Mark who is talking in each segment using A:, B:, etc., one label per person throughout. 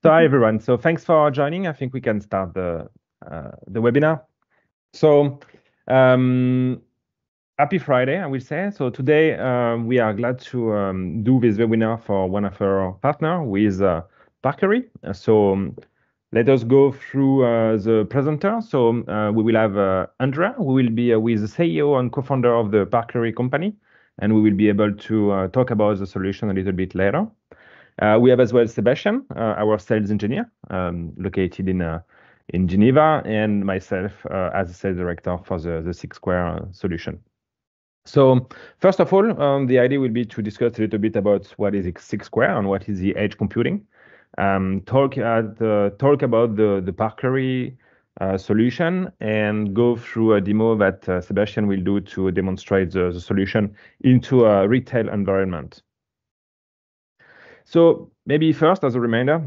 A: So hi everyone. So thanks for joining. I think we can start the webinar. So happy Friday, I will say. So today we are glad to do this webinar for one of our partner with Parquery. So let us go through the presenter. So we will have Andrea, who will be with the CEO and co-founder of the Parquery company, and we will be able to talk about the solution a little bit later. We have as well Sebastian, our sales engineer, located in Geneva, and myself as a sales director for the SixSq solution. So first of all, the idea will be to discuss a little bit about what is SixSq and what is the edge computing. Talk about the Parquery solution and go through a demo that Sebastian will do to demonstrate the solution into a retail environment. So maybe first, as a reminder,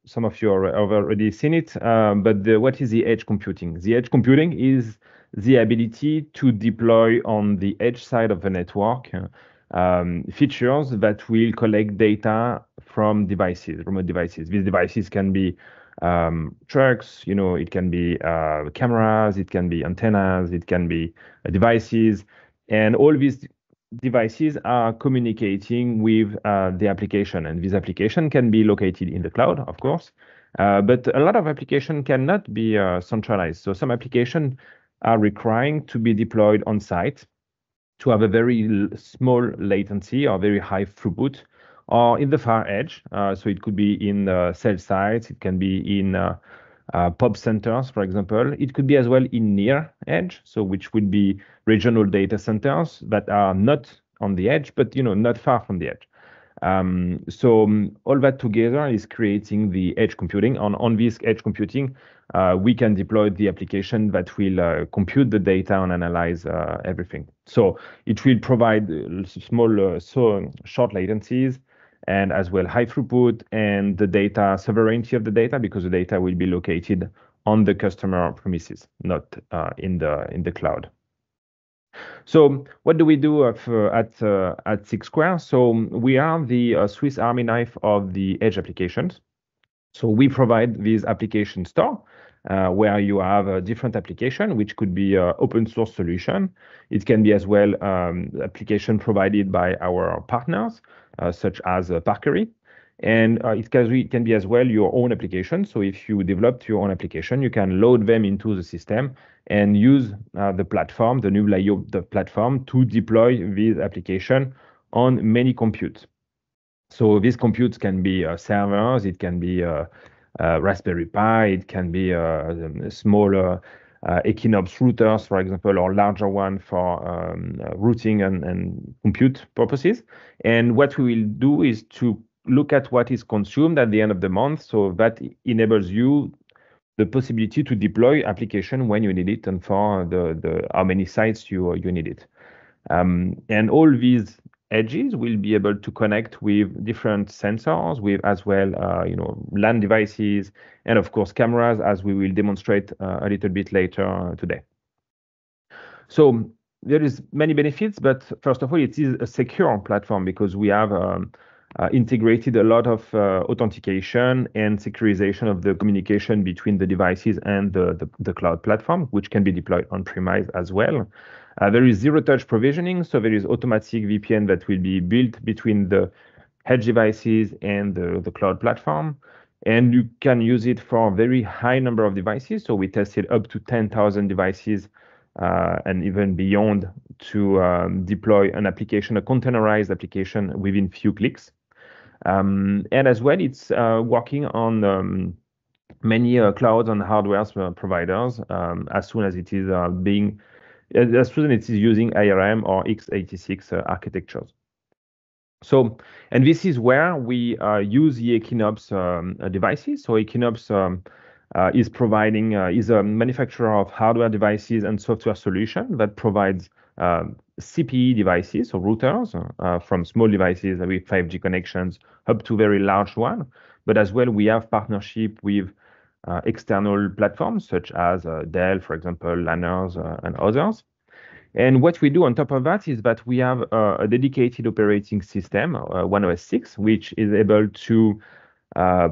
A: some of you have already seen it, but what is the edge computing? The edge computing is the ability to deploy on the edge side of the network features that will collect data from devices, remote devices. These devices can be trucks, it can be cameras, it can be antennas, it can be devices, and all these devices are communicating with the application, and this application can be located in the cloud, of course, but a lot of application cannot be centralized. So some applications are requiring to be deployed on site to have a very small latency or very high throughput, or in the far edge. So it could be in cell sites, it can be in pub centers, for example. It could be as well in near edge, so which would be regional data centers that are not on the edge, but not far from the edge. So all that together is creating the edge computing. On this edge computing, we can deploy the application that will compute the data and analyze everything. So it will provide small, short latencies, and as well high throughput and the data sovereignty of the data, because the data will be located on the customer premises, not in the cloud. So what do we do at SixSq? So we are the Swiss Army knife of the edge applications. So we provide this application store where you have a different application, which could be an open source solution. It can be as well application provided by our partners, such as Parquery. And it can be as well your own application. So if you developed your own application, you can load them into the system and use the platform, the new the platform, to deploy this application on many computes. So these computes can be servers, it can be Raspberry Pi, it can be smaller Ekinops routers, for example, or larger one for routing and compute purposes. And what we will do is to look at what is consumed at the end of the month, so that enables you the possibility to deploy application when you need it and for the how many sites you need it. And all these edges will be able to connect with different sensors, with as well LAN devices, and of course cameras, as we will demonstrate a little bit later today. So there is many benefits, but first of all, it is a secure platform because we have integrated a lot of authentication and securization of the communication between the devices and the cloud platform, which can be deployed on-premise as well. There is zero-touch provisioning, so there is automatic VPN that will be built between the edge devices and the cloud platform. And you can use it for a very high number of devices. So we tested up to 10,000 devices and even beyond to deploy an application, a containerized application within few clicks. And as well, it's working on many clouds and hardware providers as soon as it is using ARM or x86 architectures. So, and this is where we use the Ekinops devices. So Ekinops is a manufacturer of hardware devices and software solution that provides CPE devices, so routers, from small devices with 5G connections up to very large one. But as well, we have partnership with external platforms such as Dell, for example, Lanners, and others. And what we do on top of that is that we have a dedicated operating system, 1OS 6, which is able to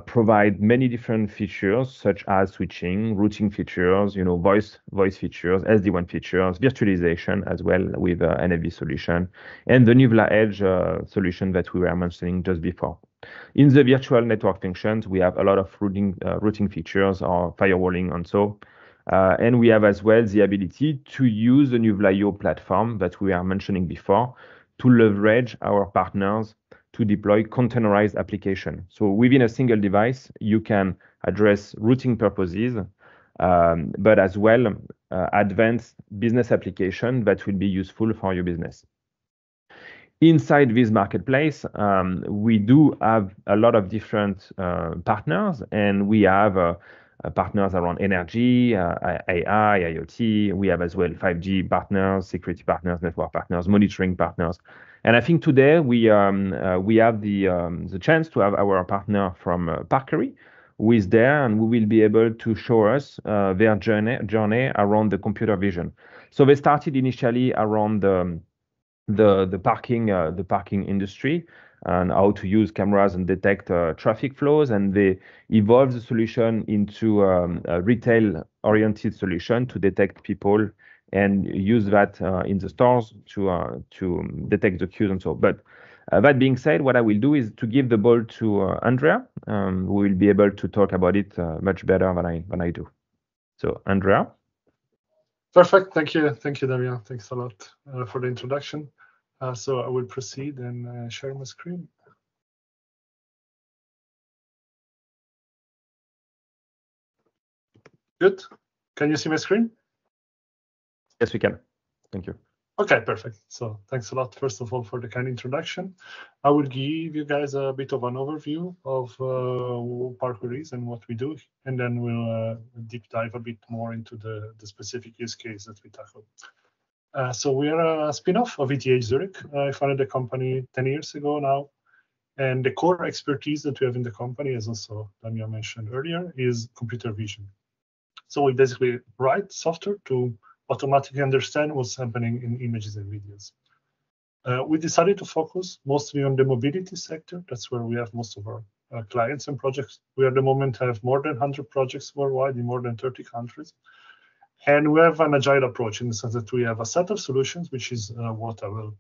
A: provide many different features such as switching, routing features, voice features, SD-WAN features, virtualization as well with NFV solution, and the Nuvla Edge solution that we were mentioning just before. In the virtual network functions, we have a lot of routing features or firewalling and so. And we have as well the ability to use the Nuvla.io platform that we were mentioning before to leverage our partners to deploy containerized application. So within a single device, you can address routing purposes, but as well advanced business application that will be useful for your business. Inside this marketplace, we do have a lot of different partners, and we have partners around energy, AI, IoT. We have as well 5G partners, security partners, network partners, monitoring partners. And I think today we have the chance to have our partner from Parquery who is there, and who will be able to show us their journey around the computer vision. So they started initially around the parking industry and how to use cameras and detect traffic flows, and they evolved the solution into a retail-oriented solution to detect people and use that in the stores to detect the queues and so. But that being said, what I will do is to give the ball to Andrea, who will be able to talk about it much better than I do. So Andrea.
B: Perfect. Thank you, Damien. Thanks a lot for the introduction. So I will proceed and share my screen. Good. Can you see my screen?
A: Yes, we can. Thank you.
B: Okay, perfect. So thanks a lot, first of all, for the kind introduction. I will give you guys a bit of an overview of Parquery and what we do, and then we'll deep dive a bit more into the specific use case that we tackle. So we are a spin-off of ETH Zurich. I founded the company 10 years ago now. And the core expertise that we have in the company, as also Damien mentioned earlier, is computer vision. So we basically write software to automatically understand what's happening in images and videos. We decided to focus mostly on the mobility sector. That's where we have most of our clients and projects. We at the moment have more than 100 projects worldwide in more than 30 countries. And we have an agile approach in the sense that we have a set of solutions, which is what I will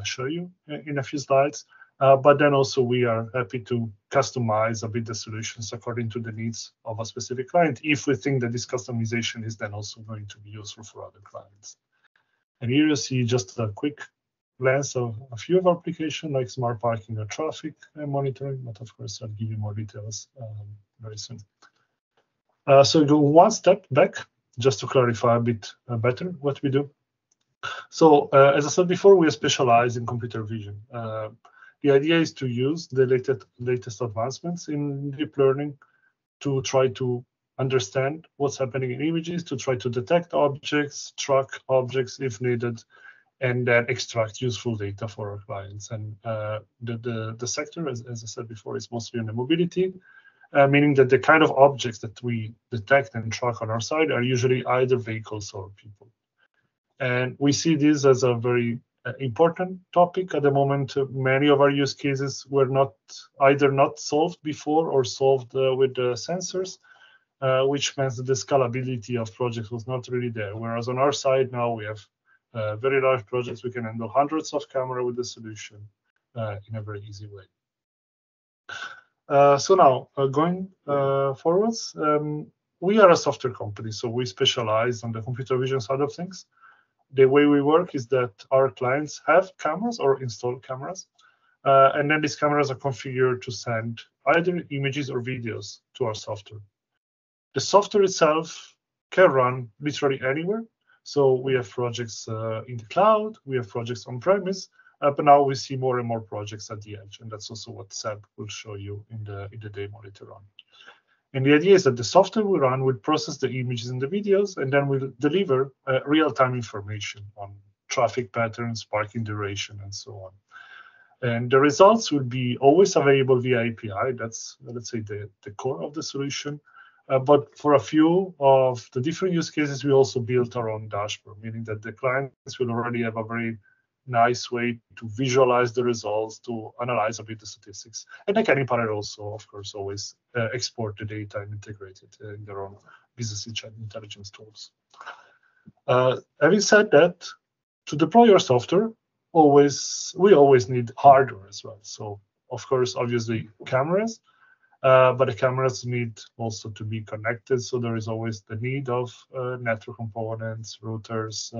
B: show you in a few slides. But then also we are happy to customize a bit the solutions according to the needs of a specific client, if we think that this customization is then also going to be useful for other clients. And here you see just a quick glance of a few of our applications like smart parking or traffic monitoring, but of course I'll give you more details very soon. So go one step back, just to clarify a bit better what we do. So as I said before, we are specialized in computer vision. The idea is to use the latest advancements in deep learning to try to understand what's happening in images, to try to detect objects, track objects if needed, and then extract useful data for our clients. And the sector, as I said before, is mostly in the mobility, meaning that the kind of objects that we detect and track on our side are usually either vehicles or people. And we see this as a very important topic at the moment. Many of our use cases were either not solved before or solved with the sensors, which means that the scalability of projects was not really there. Whereas on our side now we have very large projects. We can handle hundreds of cameras with the solution in a very easy way. So now going forwards, we are a software company, so we specialize on the computer vision side of things. The way we work is that our clients have cameras or installed cameras, and then these cameras are configured to send either images or videos to our software. The software itself can run literally anywhere. So we have projects in the cloud, we have projects on premise, but now we see more and more projects at the edge, and that's also what Seb will show you in the demo later on. And the idea is that the software we run will process the images and the videos, and then we'll deliver real-time information on traffic patterns, parking duration, and so on. And the results will be always available via API. That's, let's say, the core of the solution. But for a few of the different use cases, we also built our own dashboard, meaning that the clients will already have a very nice way to visualize the results, to analyze a bit the statistics. And they can in parallel also, of course, always export the data and integrate it in their own business intelligence tools. Having said that, to deploy your software, we always need hardware as well. So, of course, obviously cameras, but the cameras need also to be connected. So there is always the need of network components, routers.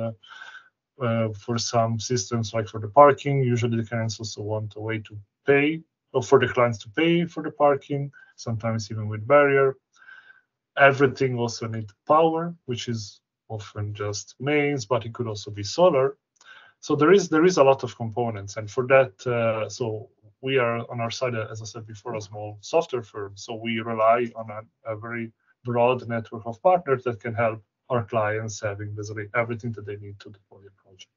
B: For some systems, like for the parking, usually the clients also want a way to pay, or for the clients to pay for the parking, sometimes even with barrier. Everything also needs power, which is often just mains, but it could also be solar. So there is a lot of components, and for that, so we are on our side, as I said before, a small software firm. So we rely on a very broad network of partners that can help our clients having basically everything that they need to deploy a project.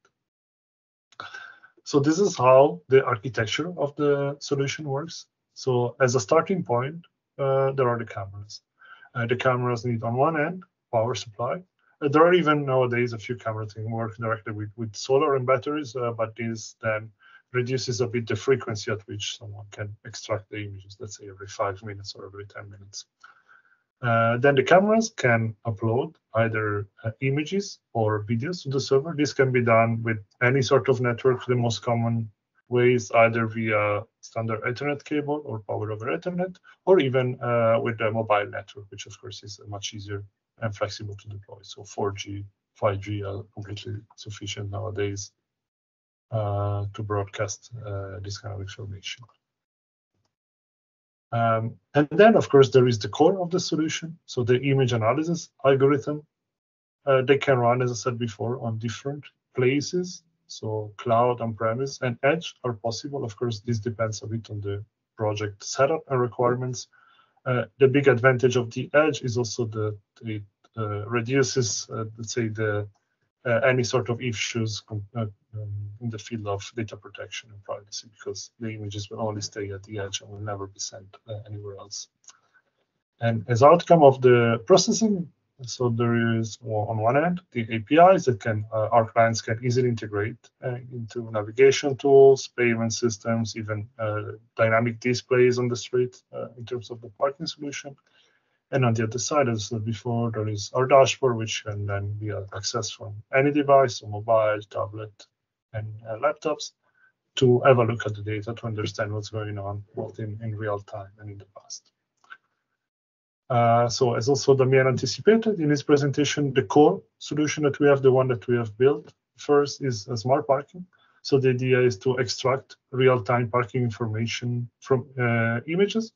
B: So this is how the architecture of the solution works. So as a starting point, there are the cameras. The cameras need on one end power supply. There are even nowadays a few cameras that can work directly with solar and batteries, but this then reduces a bit the frequency at which someone can extract the images, let's say every 5 minutes or every 10 minutes. Then the cameras can upload either images or videos to the server. This can be done with any sort of network. The most common ways, either via standard Ethernet cable or power over Ethernet, or even with a mobile network, which of course is much easier and flexible to deploy. So 4G, 5G are completely sufficient nowadays to broadcast this kind of information. And then, of course, there is the core of the solution. So the image analysis algorithm, they can run, as I said before, on different places. So cloud, on-premise, and edge are possible. Of course, this depends a bit on the project setup and requirements. The big advantage of the edge is also that it reduces, let's say, any sort of issues in the field of data protection and privacy, because the images will only stay at the edge and will never be sent anywhere else. And as outcome of the processing, so there is, well, on one end, the APIs that can our clients can easily integrate into navigation tools, payment systems, even dynamic displays on the street in terms of the parking solution. And on the other side, as I said before, there is our dashboard, which can then be accessed from any device, so mobile, tablet, and laptops, to have a look at the data to understand what's going on, both in real time and in the past. So as also Damian anticipated in his presentation, the core solution that we have, the one that we have built first, is a smart parking. So the idea is to extract real-time parking information from images.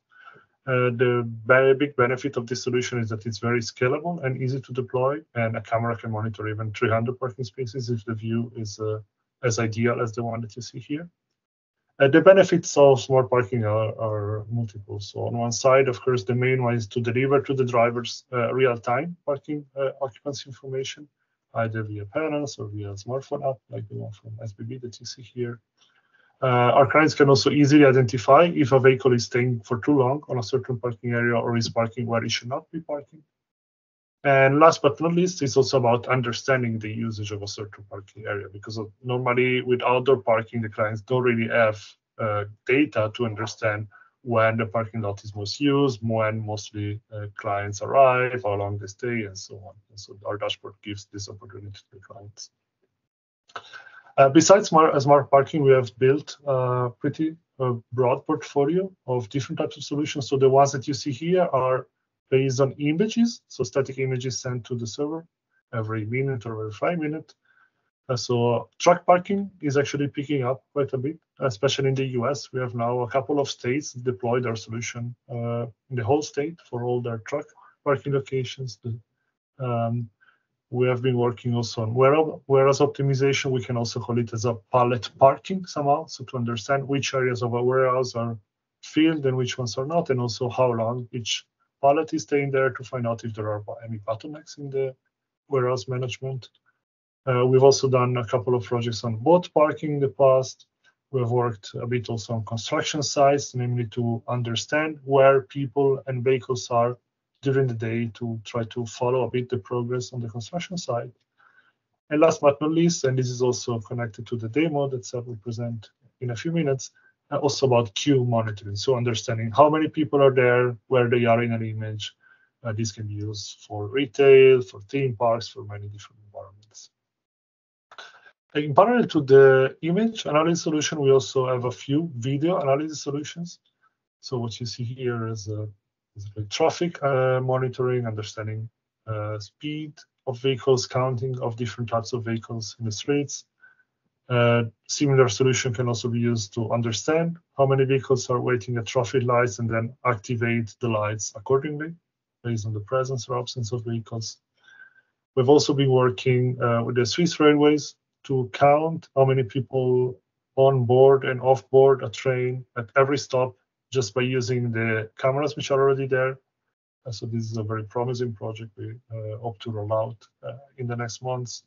B: The very big benefit of this solution is that it's very scalable and easy to deploy, and a camera can monitor even 300 parking spaces if the view is as ideal as the one that you see here. The benefits of smart parking are multiple. So on one side, of course, the main one is to deliver to the drivers real-time parking occupancy information, either via panels or via a smartphone app, like the one from SBB that you see here. Our clients can also easily identify if a vehicle is staying for too long on a certain parking area or is parking where it should not be parking. And last but not least, it's also about understanding the usage of a certain parking area, because normally with outdoor parking, the clients don't really have data to understand when the parking lot is most used, when mostly clients arrive, how long they stay, and so on. And so our dashboard gives this opportunity to the clients. Besides smart parking, we have built a pretty broad portfolio of different types of solutions. So the ones that you see here are based on images, so static images sent to the server every minute or every 5 minutes. So truck parking is actually picking up quite a bit, especially in the US. We have now a couple of states deployed our solution in the whole state for all their truck parking locations. We have been working also on warehouse optimization. We can also call it as a pallet parking somehow, so to understand which areas of a warehouse are filled and which ones are not, and also how long each pallet is staying there, to find out if there are any bottlenecks in the warehouse management. We've also done a couple of projects on boat parking in the past. We've worked a bit also on construction sites, namely to understand where people and vehicles are during the day, to try to follow a bit the progress on the construction site. And last but not least, and this is also connected to the demo that Seb will present in a few minutes, also about queue monitoring. So understanding how many people are there, where they are in an image. This can be used for retail, for theme parks, for many different environments. In parallel to the image analysis solution, we also have a few video analysis solutions. So what you see here is like traffic monitoring, understanding speed of vehicles, counting of different types of vehicles in the streets. Similar solution can also be used to understand how many vehicles are waiting at traffic lights and then activate the lights accordingly based on the presence or absence of vehicles. We've also been working with the Swiss Railways to count how many people on board and off board a train at every stop just by using the cameras which are already there. So this is a very promising project we hope to roll out in the next months.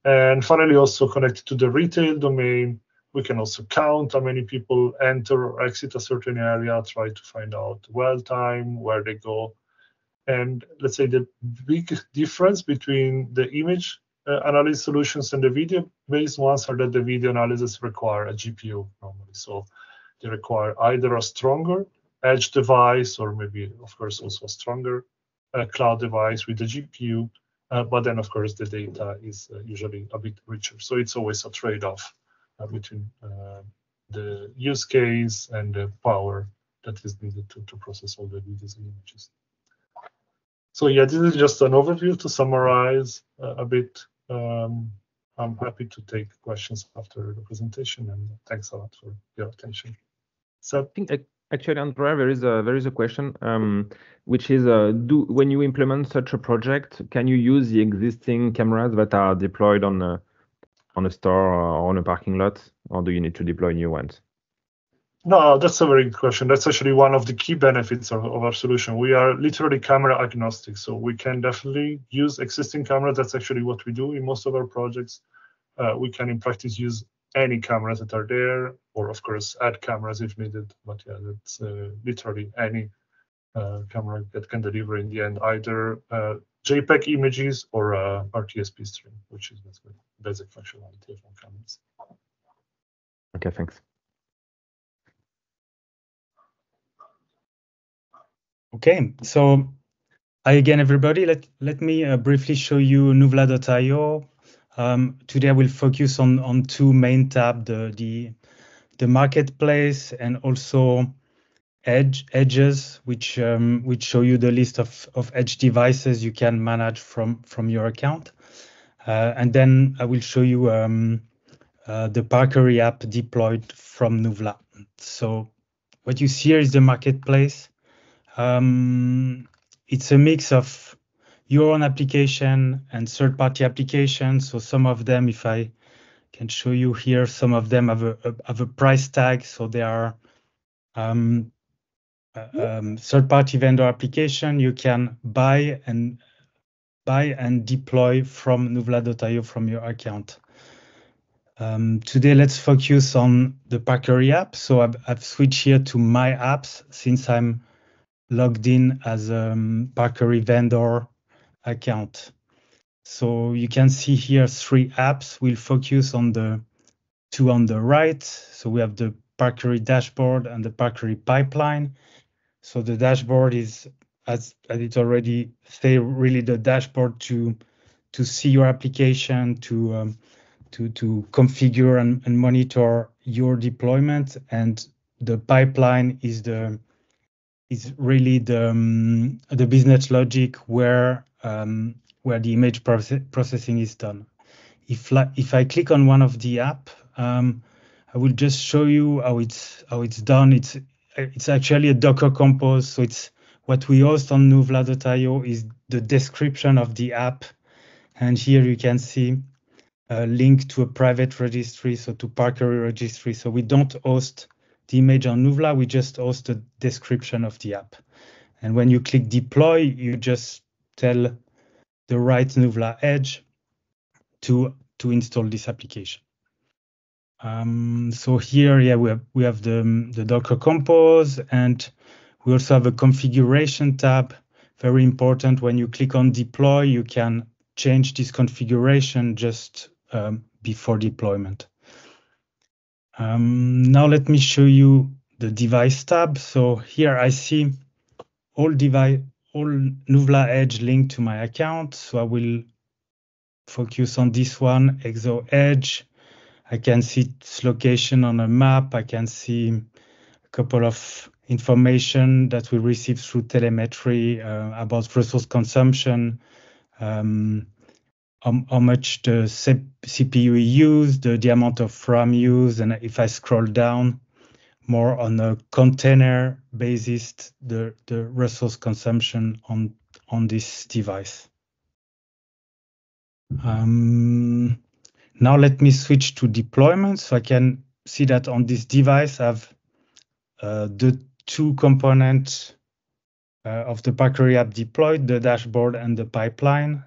B: And finally, also connected to the retail domain, we can also count how many people enter or exit a certain area, try to find out dwell time, where they go. And let's say the big difference between the image analysis solutions and the video-based ones are that the video analysis require a GPU normally. So they require either a stronger edge device or maybe, of course, also a stronger cloud device with the GPU. But then, of course, the data is usually a bit richer. So it's always a trade-off between the use case and the power that is needed to process all the videos and images. So yeah, this is just an overview to summarize a bit. I'm happy to take questions after the presentation, and thanks a lot for your attention. So
A: I think actually, Andrea, there is a question, which is, when you implement such a project, can you use the existing cameras that are deployed on a store or on a parking lot, or do you need to deploy new ones?
B: No, that's a very good question. That's actually one of the key benefits of our solution. We are literally camera agnostic, so we can definitely use existing cameras. That's actually what we do in most of our projects. We can, in practice, use any cameras that are there, or of course, add cameras if needed. But yeah, that's literally any camera that can deliver in the end either JPEG images or RTSP stream, which is the basic functionality of our cameras.
A: Okay, thanks.
C: Okay, so hi again, everybody. Let me briefly show you Nuvla.io. Today I will focus on two main tabs: the marketplace and also edges, which show you the list of edge devices you can manage from your account. And then I will show you the Parquery app deployed from Nuvla. So what you see here is the marketplace. It's a mix of your own application and third-party applications. So some of them, if I can show you here, some of them have a price tag. So they are third-party vendor application you can buy and deploy from Nuvla.io from your account. Today, let's focus on the Parquery app. So I've switched here to my apps since I'm logged in as a Parquery vendor account. So you can see here 3 apps. We'll focus on the 2 on the right. So we have the Parquery dashboard and the Parquery pipeline. So the dashboard is, as it already say, really the dashboard to see your application, to configure and monitor your deployment, and the pipeline is really the business logic where the image processing is done. If I click on one of the app, I will just show you how it's done. It's actually a Docker compose. So it's what we host on Nuvla.io is the description of the app, and here you can see a link to a private registry, so to Parquery registry. So we don't host the image on Nuvla, we just host the description of the app. And when you click deploy, you just tell the right Nuvla edge to install this application. So here, yeah, we have the Docker compose, and we also have a configuration tab. Very important. When you click on deploy, you can change this configuration just before deployment. Now let me show you the device tab. So here I see all Nuvla Edge linked to my account. So I will focus on this one, Exo Edge. I can see its location on a map. I can see a couple of information that we receive through telemetry about resource consumption, how much the CPU used, the amount of RAM used, and if I scroll down more on a container basis, the resource consumption on this device. Now let me switch to deployment. So I can see that on this device, I have the two components of the Parquery app deployed, the dashboard and the pipeline.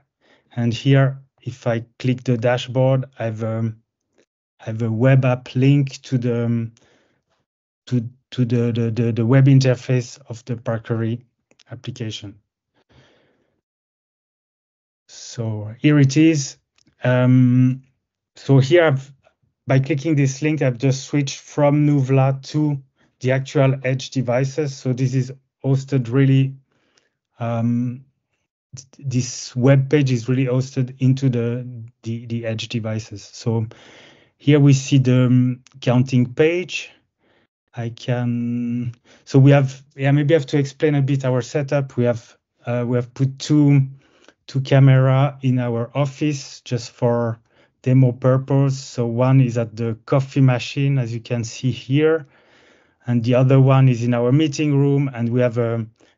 C: And here, if I click the dashboard, I have a web app link to the web interface of the Parquery application. So here it is. So here, by clicking this link, I've just switched from Nuvla to the actual Edge devices. So this is hosted really, this web page is really hosted into the Edge devices. So here we see the counting page. So we have, maybe I have to explain a bit our setup. We have put two camera in our office just for demo purpose. So one is at the coffee machine, as you can see here, and the other one is in our meeting room. And we have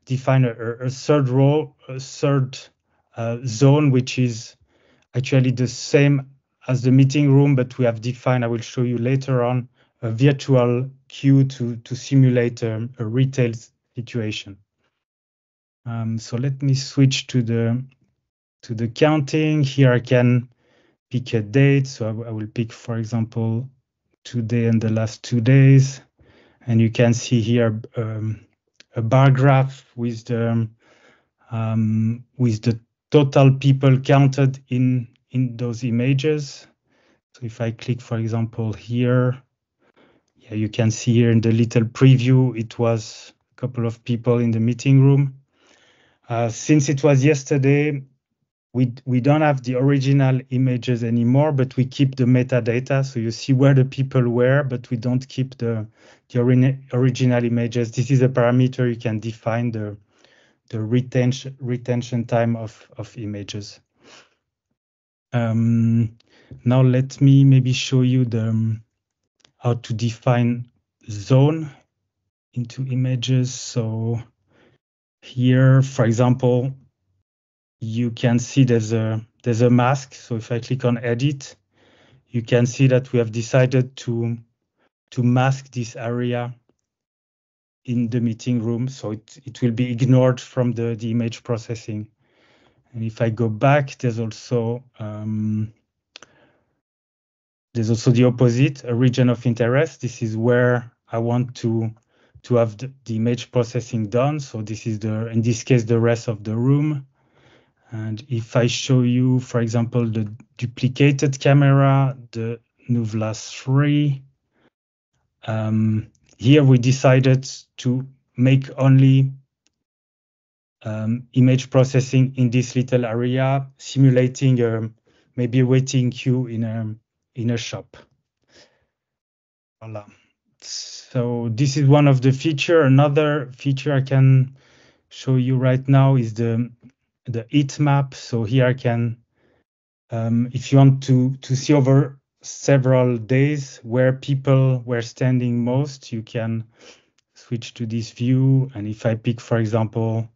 C: defined a third row, a third zone, which is actually the same as the meeting room, but we have defined, I will show you later on, a virtual queue to simulate a retail situation. So let me switch to the counting. Here I can pick a date. So I will pick, for example, today and the last 2 days. And you can see here a bar graph with the total people counted in those images. So if I click, for example, here, you can see here in the little preview, it was a couple of people in the meeting room. Since it was yesterday, we don't have the original images anymore, but we keep the metadata. So you see where the people were, but we don't keep the original images. This is a parameter you can define the retention time of images. Now let me maybe show you how to define zone into images. So here, for example, you can see there's a mask. So if I click on edit, you can see that we have decided to mask this area in the meeting room. So it will be ignored from the image processing. And if I go back, there's also the opposite, a region of interest. This is where I want to have the image processing done. So this is in this case, the rest of the room. And if I show you, for example, the duplicated camera, the Nuvla 3, here we decided to make only image processing in this little area, simulating maybe a waiting queue in a shop. Voila. So this is one of the features. Another feature I can show you right now is the heat map. So here I can, if you want to see over several days where people were standing most, you can switch to this view. And if I pick, for example,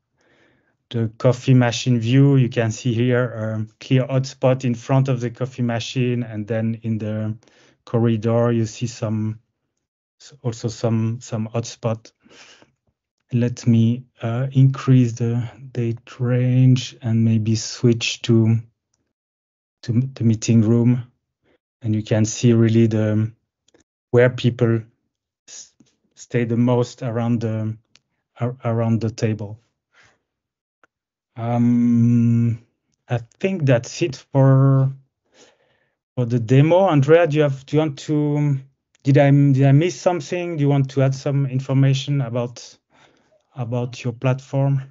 C: the coffee machine view, you can see here a clear hotspot in front of the coffee machine, and then in the corridor you see also some hotspot. Let me increase the date range and maybe switch to the meeting room, and you can see really where people stay the most around the table. I think that's it for the demo. Andrea, do you want to? Did I miss something? Do you want to add some information about your platform?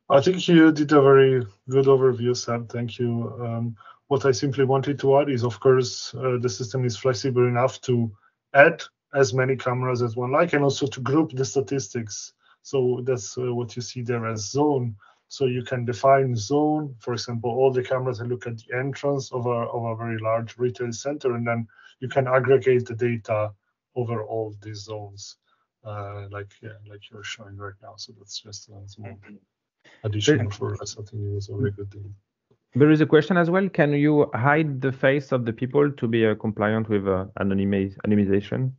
B: I think you did a very good overview, Sam. Thank you. What I simply wanted to add is, of course, the system is flexible enough to add as many cameras as one like, and also to group the statistics. So that's what you see there as zone. So you can define zone, for example, all the cameras that look at the entrance of a very large retail center, and then you can aggregate the data over all these zones, like you're showing right now. So that's just a small additional for us. I think it was a very good thing.
A: There is a question as well. Can you hide the face of the people to be compliant with anonymization?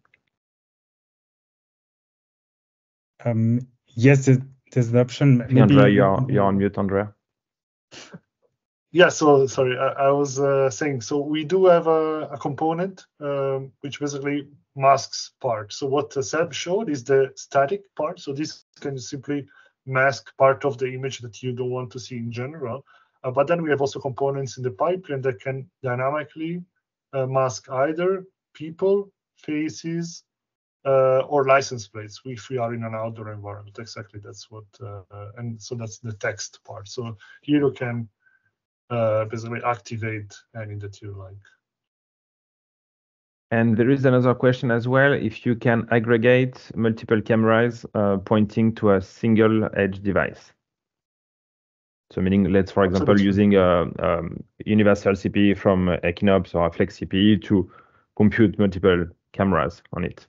C: Yes, there's an option. Maybe
A: Andrea, you're on mute, Andrea.
B: Yeah, so sorry, I was saying, so we do have a component which basically masks parts. So what Seb showed is the static part. So this can simply mask part of the image that you don't want to see in general. But then we have also components in the pipeline that can dynamically mask either people, faces, or license plates if we are in an outdoor environment. Exactly, that's what, and so that's the text part. So here you can basically activate any that you like.
A: And there is another question as well. If you can aggregate multiple cameras pointing to a single edge device. So meaning, let's, for example, using a universal CPE from Ekinops or a Flex CPE to compute multiple cameras on it.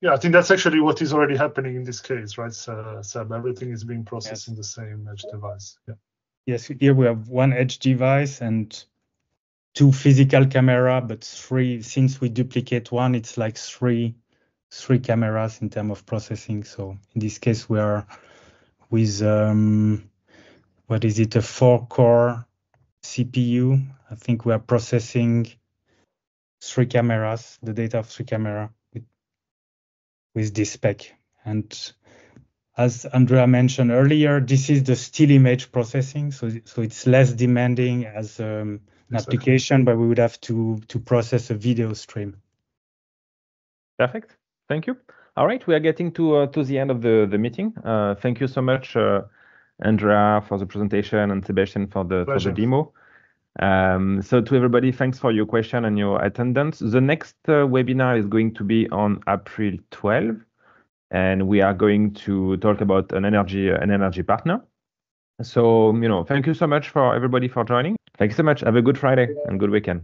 B: Yeah, I think that's actually what is already happening in this case, right, Seb? Everything is being processed in the same edge device. Yeah.
C: Yes, here we have one edge device and 2 physical camera, but 3, since we duplicate one, it's like three cameras in terms of processing. So in this case, we are with, what is it, a 4-core CPU. I think we are processing 3 cameras, the data of 3 cameras with this spec. And as Andrea mentioned earlier, this is the still image processing, so it's less demanding as an application, but we would have to process a video stream.
A: Perfect. Thank you. All right, we are getting to the end of the meeting. Thank you so much, Andrea, for the presentation, and Sebastian for the demo. So to everybody, thanks for your question and your attendance. The next webinar is going to be on April 12. And we are going to talk about an energy partner. So, thank you so much for everybody for joining. Thank you so much. Have a good Friday and good weekend.